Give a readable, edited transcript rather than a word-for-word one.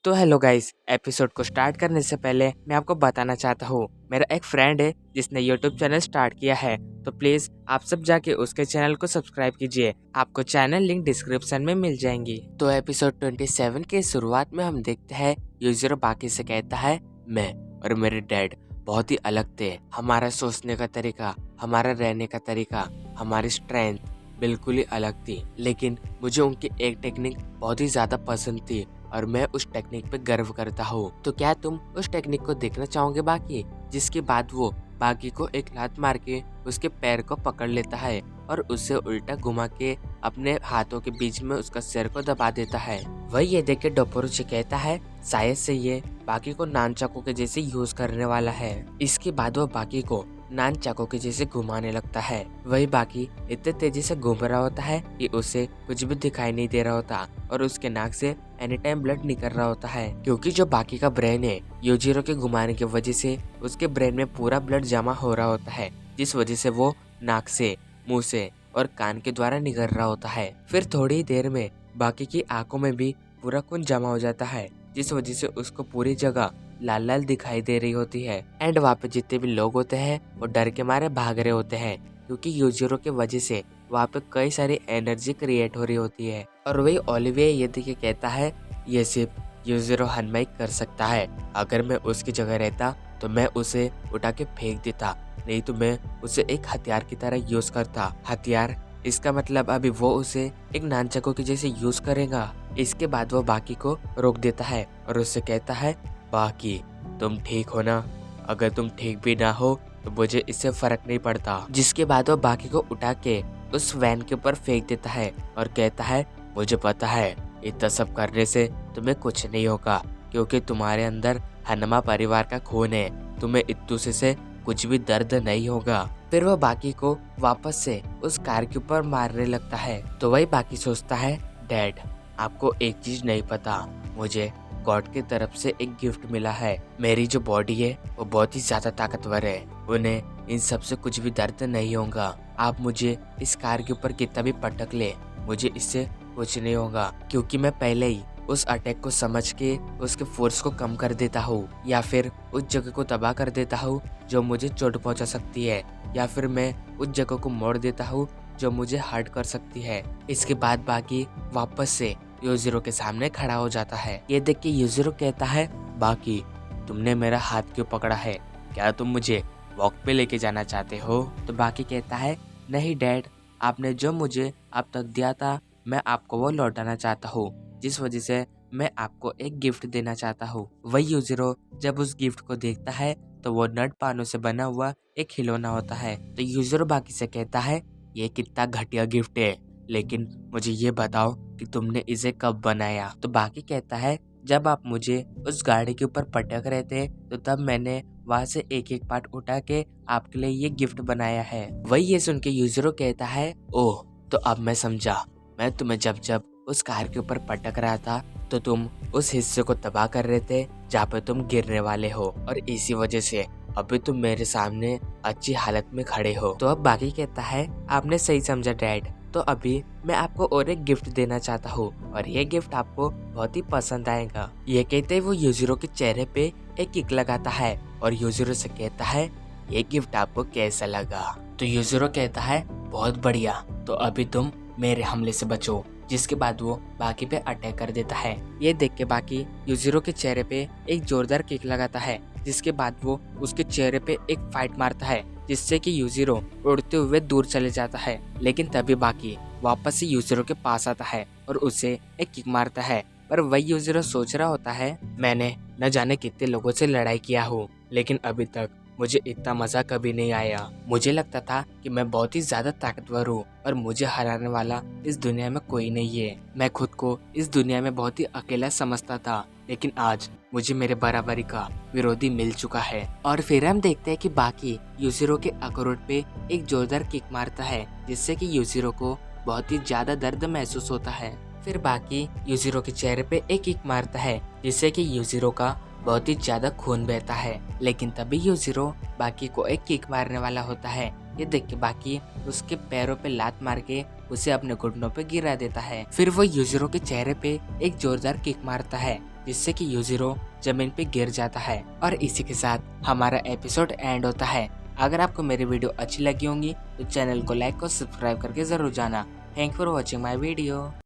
तो hello guys, episode को start करने से पहले मैं आपको बताना चाहता हूँ, मेरा एक फ्रेंड है जिसने यूट्यूब चैनल स्टार्ट किया है। तो प्लीज आप सब जाके उसके चैनल को सब्सक्राइब कीजिए। आपको चैनल लिंक डिस्क्रिप्शन में मिल जाएंगी। तो एपिसोड 27 के शुरुआत में हम देखते हैं यूजर बाकी से कहता है, मैं और मेरे डैड बहुत ही अलग थे। हमारा सोचने का तरीका, हमारा रहने का तरीका, हमारी स्ट्रेंथ बिल्कुल ही अलग थी। लेकिन मुझे उनकी एक टेक्निक बहुत ही ज्यादा पसंद थी और मैं उस टेक्निक पे गर्व करता हूँ। तो क्या तुम उस टेक्निक को देखना चाहोगे बाकी? जिसके बाद वो बाकी को एक लात मार के उसके पैर को पकड़ लेता है और उसे उल्टा घुमा के अपने हाथों के बीच में उसका सिर को दबा देता है। वही ये देख के डोपोरुची कहता है, शायद से ये बाकी को नानचाकू के जैसे यूज करने वाला है। इसके बाद वो बाकी को नान चाकू के जैसे घुमाने लगता है। वही बाकी इतने तेजी से घूम रहा होता है कि उसे कुछ भी दिखाई नहीं दे रहा होता और उसके नाक से एनी टाइम ब्लड निकल रहा होता है, क्योंकि जो बाकी का ब्रेन है यूजिरो के घुमाने की वजह से उसके ब्रेन में पूरा ब्लड जमा हो रहा होता है, जिस वजह से वो नाक से, मुंह से और कान के द्वारा निकल रहा होता है। फिर थोड़ी देर में बाकी की आंखों में भी पूरा खून जमा हो जाता है, जिस वजह से उसको पूरी जगह लाल लाल दिखाई दे रही होती है। एंड वहाँ पे जितने भी लोग होते हैं वो डर के मारे भाग रहे होते हैं, क्योंकि यूजिरो के वजह से वहाँ पे कई सारी एनर्जी क्रिएट हो रही होती है। और वही ओलिविया ये देख के कहता है, ये सिर्फ यूजिरो हनमाई कर सकता है। अगर मैं उसकी जगह रहता तो मैं उसे उठा के फेंक देता, नहीं तो मैं उसे एक हथियार की तरह यूज करता। हथियार, इसका मतलब अभी वो उसे एक नानचको के जैसे यूज करेगा। इसके बाद वो बाकी को रोक देता है और उससे कहता है, बाकी तुम ठीक हो ना? अगर तुम ठीक भी ना हो तो मुझे इससे फर्क नहीं पड़ता। जिसके बाद वो बाकी को उठा के उस वैन के ऊपर फेंक देता है और कहता है, मुझे पता है इतना सब करने से तुम्हें कुछ नहीं होगा, क्योंकि तुम्हारे अंदर हनमा परिवार का खून है। तुम्हें इत्तू से कुछ भी दर्द नहीं होगा। फिर वो बाकी को वापस से उस कार के ऊपर मारने लगता है। तो वही बाकी सोचता है, डैड आपको एक चीज नहीं पता, मुझे गॉड की तरफ से एक गिफ्ट मिला है। मेरी जो बॉडी है वो बहुत ही ज्यादा ताकतवर है, उन्हें इन सब से कुछ भी दर्द नहीं होगा। आप मुझे इस कार के ऊपर कितना भी पटक ले, मुझे इससे कुछ नहीं होगा, क्योंकि मैं पहले ही उस अटैक को समझ के उसके फोर्स को कम कर देता हूँ, या फिर उस जगह को तबाह कर देता हूँ जो मुझे चोट पहुँचा सकती है, या फिर मैं उस जगह को मोड़ देता हूँ जो मुझे हर्ट कर सकती है। इसके बाद बाकी वापस से यूजिरो के सामने खड़ा हो जाता है। ये देख के यूजिरो कहता है, बाकी तुमने मेरा हाथ क्यों पकड़ा है? क्या तुम मुझे वॉक पे लेके जाना चाहते हो? तो बाकी कहता है, नहीं डैड, आपने जो मुझे अब तक दिया था मैं आपको वो लौटाना चाहता हूँ, जिस वजह से मैं आपको एक गिफ्ट देना चाहता हूँ। वही यूजिरो जब उस गिफ्ट को देखता है तो वो नट पानों से बना हुआ एक खिलौना होता है। तो यूजिरो बाकी से कहता है, ये कितना घटिया गिफ्ट है, लेकिन मुझे ये बताओ कि तुमने इसे कब बनाया? तो बाकी कहता है, जब आप मुझे उस गाड़ी के ऊपर पटक रहे थे तो तब मैंने वहाँ से एक एक पार्ट उठा के आपके लिए ये गिफ्ट बनाया है। वही ये सुन के यूजरो कहता है, ओह तो अब मैं समझा, मैं तुम्हें जब जब उस कार के ऊपर पटक रहा था तो तुम उस हिस्से को तबाह कर रहे थे जहाँ पे तुम गिरने वाले हो, और इसी वजह से अभी तुम मेरे सामने अच्छी हालत में खड़े हो। तो अब बाकी कहता है, आपने सही समझा डैड, तो अभी मैं आपको और एक गिफ्ट देना चाहता हूँ और ये गिफ्ट आपको बहुत ही पसंद आएगा। ये कहते वो यूजिरो के चेहरे पे एक किक लगाता है और यूजिरो से कहता है, ये गिफ्ट आपको कैसा लगा? तो यूजिरो कहता है, बहुत बढ़िया, तो अभी तुम मेरे हमले से बचो। जिसके बाद वो बाकी पे अटैक कर देता है। ये देख के बाकी यूजिरो के चेहरे पे एक जोरदार किक लगाता है, जिसके बाद वो उसके चेहरे पे एक फाइट मारता है, जिससे कि यूजिरो उड़ते हुए दूर चले जाता है। लेकिन तभी बाकी वापस से यूजिरो के पास आता है और उसे एक किक मारता है। पर वही यूजिरो सोच रहा होता है, मैंने न जाने कितने लोगों से लड़ाई किया हूँ, लेकिन अभी तक मुझे इतना मजा कभी नहीं आया। मुझे लगता था कि मैं बहुत ही ज्यादा ताकतवर हूँ और मुझे हराने वाला इस दुनिया में कोई नहीं है। मैं खुद को इस दुनिया में बहुत ही अकेला समझता था, लेकिन आज मुझे मेरे बराबरी का विरोधी मिल चुका है। और फिर हम देखते हैं कि बाकी यूजिरो के अखरोट पे एक जोरदार किक मारता है, जिससे कि यूजिरो को बहुत ही ज्यादा दर्द महसूस होता है। फिर बाकी यूजिरो के चेहरे पे एक किक मारता है, जिससे कि यूजिरो का बहुत ही ज्यादा खून बहता है। लेकिन तभी यूजिरो बाकी को एक किक मारने वाला होता है। ये देख के बाकी उसके पैरों पे लात मार के उसे अपने घुटनों पे गिरा देता है। फिर वो यूजिरो के चेहरे पे एक जोरदार किक मारता है जिससे कि यूजिरो जमीन पे गिर जाता है। और इसी के साथ हमारा एपिसोड एंड होता है। अगर आपको मेरी वीडियो अच्छी लगी होंगी तो चैनल को लाइक और सब्सक्राइब करके जरूर जाना। Thank for watching my video.